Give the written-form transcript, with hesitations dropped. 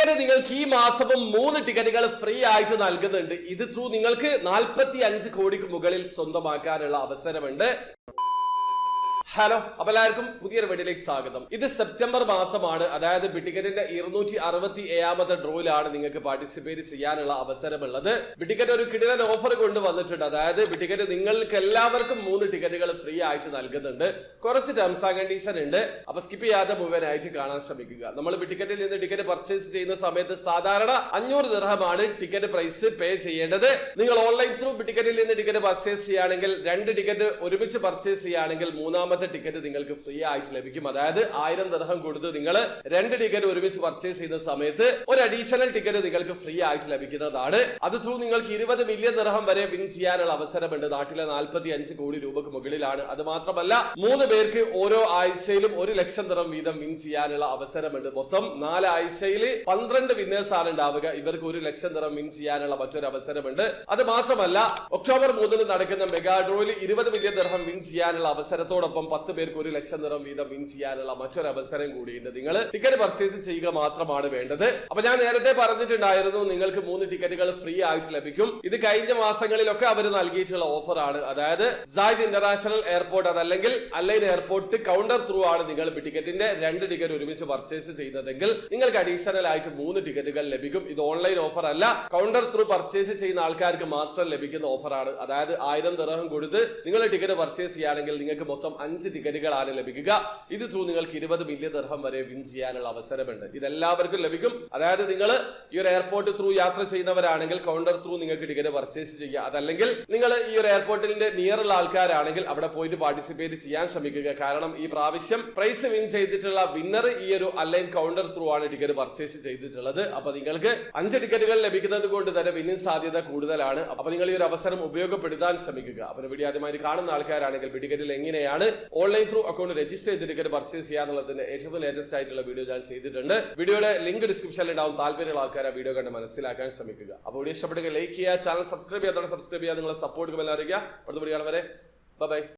Ticket നിങ്ങൾക്ക് ഈ മാസവും 3 ടിക്കറ്റുകൾ ഫ്രീ ആയിട്ട് നൽകുന്നുണ്ട്. ഇത് ത്രൂ നിങ്ങൾക്ക് 45 കോടിക്ക് മുകളിൽ സ്വന്തമാക്കാനുള്ള അവസരമുണ്ട്. ഹലോ, അപ്പൊ എല്ലാവർക്കും പുതിയൊരു വീഡിയോയിലേക്ക് സ്വാഗതം. ഇത് സെപ്റ്റംബർ മാസമാണ്. അതായത് ബിറ്റിക്കറ്റിന്റെ 267ാമത്തെ ഡ്രോയിലാണ് നിങ്ങൾക്ക് പാർട്ടിസിപ്പേറ്റ് ചെയ്യാനുള്ള അവസരമുള്ളത്. ബിറ്റിക്കറ്റ് ഒരു കിടിലൻ ഓഫർ കൊണ്ടുവന്നിട്ടുണ്ട്. അതായത് ബിറ്റിക്കറ്റ് നിങ്ങൾക്ക് എല്ലാവർക്കും 3 ടിക്കറ്റുകൾ ഫ്രീ ആയിട്ട് നൽകുന്നുണ്ട്. കുറച്ച് ടേംസ് ആൻഡ് കണ്ടീഷൻ ഉണ്ട്. അപ്പൊ സ്കിപ്പ് ചെയ്യാതെ മുഴുവനായിട്ട് കാണാൻ ശ്രമിക്കുക. നമ്മൾ ബിറ്റിക്കറ്റിൽ നിന്ന് ടിക്കറ്റ് പർച്ചേസ് ചെയ്യുന്ന സമയത്ത് സാധാരണ 500 ദിർഹമാണ് ടിക്കറ്റ് പ്രൈസ് പേ ചെയ്യേണ്ടത്. നിങ്ങൾ ഓൺലൈൻ ത്രൂ ബിറ്റിക്കറ്റിൽ നിന്ന് ടിക്കറ്റ് പർച്ചേസ് ചെയ്യുകയാണെങ്കിൽ 2 ടിക്കറ്റ് ഒരുമിച്ച് പർച്ചേസ് ചെയ്യുകയാണെങ്കിൽ മൂന്നാമത്തെ ടിക്കറ്റ് നിങ്ങൾക്ക് ഫ്രീ ആയിട്ട് ലഭിക്കും. അതായത് 1000 ദിർഹം കൊടുത്ത് നിങ്ങൾ 2 ടിക്കറ്റ് ഒരുമിച്ച് പർച്ചേസ് ചെയ്യുന്ന സമയത്ത് ഒരു അഡീഷണൽ ടിക്കറ്റ് നിങ്ങൾക്ക് ഫ്രീ ആയിട്ട് ലഭിക്കുന്നതാണ്. അത് ത്രൂ നിങ്ങൾക്ക് 20 മില്യൺ ദിർഹം വരെ വിൻ ചെയ്യാനുള്ള അവസരമുണ്ട്. നാട്ടിലെ 45 കോടി രൂപക്ക് മുകളിലാണ്. അത് മാത്രമല്ല 3 പേർക്ക് ഓരോ ആഴ്ചയിലും 1 ലക്ഷം ദിർഹം വീതം വിൻ ചെയ്യാനുള്ള അവസരമുണ്ട്. മൊത്തം 4 ആഴ്ചയിൽ 12 വിന്നേഴ്സ് ആണ് ഉണ്ടാവുക. ഇവർക്ക് 1 ലക്ഷം ദിർഹം വിൻ ചെയ്യാനുള്ള മറ്റൊരു അവസരമുണ്ട്. അത് മാത്രമല്ല ഒക്ടോബർ 3 നടക്കുന്ന മെഗാ ഡ്രോയിൽ 20 മില്യൺ ദിർഹം വിൻ ചെയ്യാനുള്ള അവസരത്തോടൊപ്പം 10 പേർക്ക് 1 ലക്ഷം ദിർഹം വീതം വിൻ ചെയ്യാനുള്ള മറ്റൊരു അവസരം കൂടിയുണ്ട്. നിങ്ങൾ ടിക്കറ്റ് പർച്ചേസ് ചെയ്യുക മാത്രമാണ് വേണ്ടത്. അപ്പൊ ഞാൻ നേരത്തെ പറഞ്ഞിട്ടുണ്ടായിരുന്നു നിങ്ങൾക്ക് 3 ടിക്കറ്റുകൾ ഫ്രീ ആയിട്ട് ലഭിക്കും. ഇത് കഴിഞ്ഞ മാസങ്ങളിലൊക്കെ അവർ നൽകിയിട്ടുള്ള ഓഫർ ആണ്. അതായത് സായിദ് ഇന്റർനാഷണൽ എയർപോർട്ട് അതല്ലെങ്കിൽ അലൈൻ എയർപോർട്ട് കൗണ്ടർ ത്രൂ ആണ് നിങ്ങൾ ടിക്കറ്റിന്റെ 2 ടിക്കറ്റ് ഒരുമിച്ച് പർച്ചേസ് ചെയ്യുന്നതെങ്കിൽ നിങ്ങൾക്ക് അഡീഷണൽ ആയിട്ട് 3 ടിക്കറ്റുകൾ ലഭിക്കും. ഇത് ഓൺലൈൻ ഓഫർ അല്ല, കൗണ്ടർ ത്രൂ പർച്ചേസ് ചെയ്യുന്ന ആൾക്കാർക്ക് മാത്രം ലഭിക്കുന്ന ഓഫറാണ്. അതായത് 1000 ദിർഹം കൊടുത്ത് നിങ്ങൾ ടിക്കറ്റ് പർച്ചേസ് ചെയ്യുകയാണെങ്കിൽ നിങ്ങൾക്ക് മൊത്തം 5 ടിക്കറ്റുകളാണ് ലഭിക്കുക. ഇത് ത്രൂ നിങ്ങൾക്ക് 20 മില്യൺ ദിർഹം വരെ വിൻ ചെയ്യാനുള്ള അവസരമുണ്ട്. ഇതെല്ലാവർക്കും ലഭിക്കും. അതായത് നിങ്ങൾ ഈ ഒരു എയർപോർട്ട് ത്രൂ യാത്ര ചെയ്യുന്നവരാണെങ്കിൽ കൗണ്ടർ ത്രൂ നിങ്ങൾക്ക് ടിക്കറ്റ് പർച്ചേസ് ചെയ്യുക. അതല്ലെങ്കിൽ നിങ്ങൾ ഈ ഒരു എയർപോർട്ടിന്റെ നിയർ ഉള്ള ആൾക്കാരാണെങ്കിൽ അവിടെ പോയിട്ട് പാർട്ടിസിപ്പേറ്റ് ചെയ്യാൻ ശ്രമിക്കുക. കാരണം ഈ പ്രാവശ്യം പ്രൈസ് വിൻ ചെയ്തിട്ടുള്ള വിന്നർ ഈ ഒരു അലൈൻ കൗണ്ടർ ത്രൂ ആണ് ടിക്കറ്റ് പർച്ചേസ് ചെയ്തിട്ടുള്ളത്. അപ്പൊ നിങ്ങൾക്ക് 5 ടിക്കറ്റുകൾ ലഭിക്കുന്നത് കൊണ്ട് തന്നെ വിന്നിംഗ് സാധ്യത കൂടുതലാണ്. അപ്പൊ നിങ്ങൾ ഈ ഒരു അവസരം ഉപയോഗപ്പെടുത്താൻ ശ്രമിക്കുക. അപ്പൊ വീഡിയോ ആദ്യമായി കാണുന്ന ആൾക്കാരാണെങ്കിൽ ടിക്കറ്റിൽ എങ്ങനെയാണ് ഓൺലൈൻ ത്രൂ അക്കൗണ്ട് രജിസ്റ്റർ ചെയ്ത് ടിക്കറ്റ് പർച്ചേസ് ചെയ്യാന്നുള്ളതിന്റെ ഏറ്റവും ലേറ്റസ്റ്റ് ആയിട്ടുള്ള വീഡിയോ ഞാൻ ചെയ്തിട്ടുണ്ട്. വീഡിയോയുടെ ലിങ്ക് ഡിസ്ക്രിപ്ഷനിൽ ഉണ്ടാവും. താല്പര്യമുള്ള ആൾക്കാർ ആ വീഡിയോ കണ്ട് മനസ്സിലാക്കാൻ ശ്രമിക്കുക. അപ്പോൾ വീഡിയോ ഇഷ്ടപ്പെടുക ലൈക്ക് ചെയ്യുക, ചാനൽ സബ്സ്ക്രൈബ് ചെയ്യാതെ സബ്സ്ക്രൈബ് ചെയ്യുക. നിങ്ങളെ സപ്പോർട്ട് അറിയിക്കുക. അടുത്ത വീഡിയോ കാണും വരെ ബൈ.